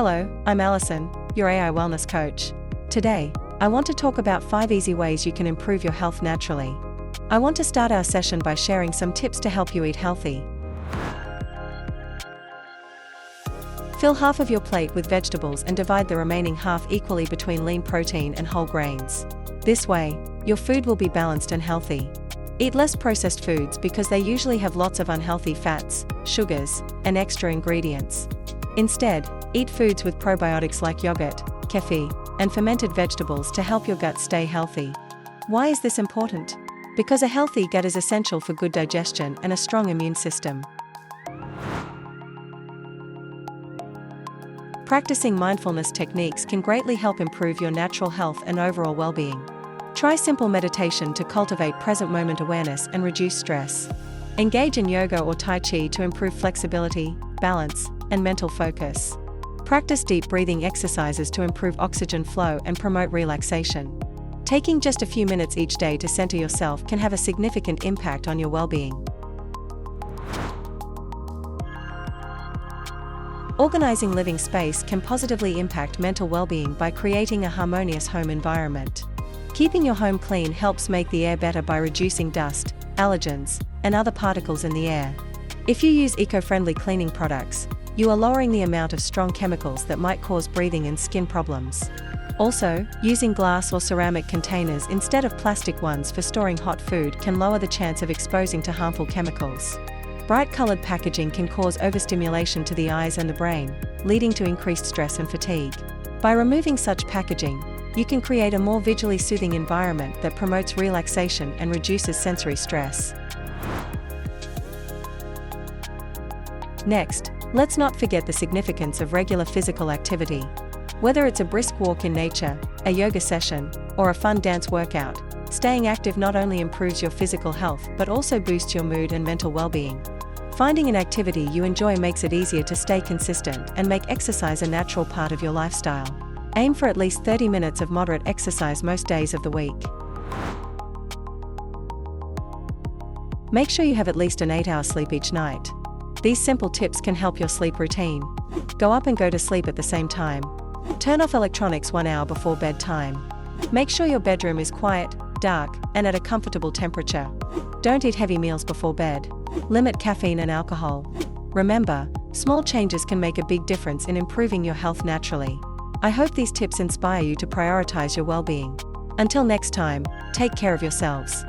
Hello, I'm Alison, your AI wellness coach. Today, I want to talk about 5 easy ways you can improve your health naturally. I want to start our session by sharing some tips to help you eat healthy. Fill half of your plate with vegetables and divide the remaining half equally between lean protein and whole grains. This way, your food will be balanced and healthy. Eat less processed foods because they usually have lots of unhealthy fats, sugars, and extra ingredients. Instead, eat foods with probiotics like yogurt, kefir, and fermented vegetables to help your gut stay healthy. Why is this important? Because a healthy gut is essential for good digestion and a strong immune system. Practicing mindfulness techniques can greatly help improve your natural health and overall well-being. Try simple meditation to cultivate present moment awareness and reduce stress. Engage in yoga or tai chi to improve flexibility, balance, and mental focus. Practice deep breathing exercises to improve oxygen flow and promote relaxation. Taking just a few minutes each day to center yourself can have a significant impact on your well-being. Organizing living space can positively impact mental well-being by creating a harmonious home environment. Keeping your home clean helps make the air better by reducing dust, allergens, and other particles in the air. If you use eco-friendly cleaning products, you are lowering the amount of strong chemicals that might cause breathing and skin problems. Also, using glass or ceramic containers instead of plastic ones for storing hot food can lower the chance of exposing to harmful chemicals. Bright-colored packaging can cause overstimulation to the eyes and the brain, leading to increased stress and fatigue. By removing such packaging, you can create a more visually soothing environment that promotes relaxation and reduces sensory stress. Next, let's not forget the significance of regular physical activity. Whether it's a brisk walk in nature, a yoga session, or a fun dance workout, staying active not only improves your physical health but also boosts your mood and mental well-being. Finding an activity you enjoy makes it easier to stay consistent and make exercise a natural part of your lifestyle. Aim for at least 30 minutes of moderate exercise most days of the week. Make sure you have at least an 8-hour sleep each night. These simple tips can help your sleep routine. Go up and go to sleep at the same time. Turn off electronics 1 hour before bedtime. Make sure your bedroom is quiet, dark, and at a comfortable temperature. Don't eat heavy meals before bed. Limit caffeine and alcohol. Remember, small changes can make a big difference in improving your health naturally. I hope these tips inspire you to prioritize your well-being. Until next time, take care of yourselves.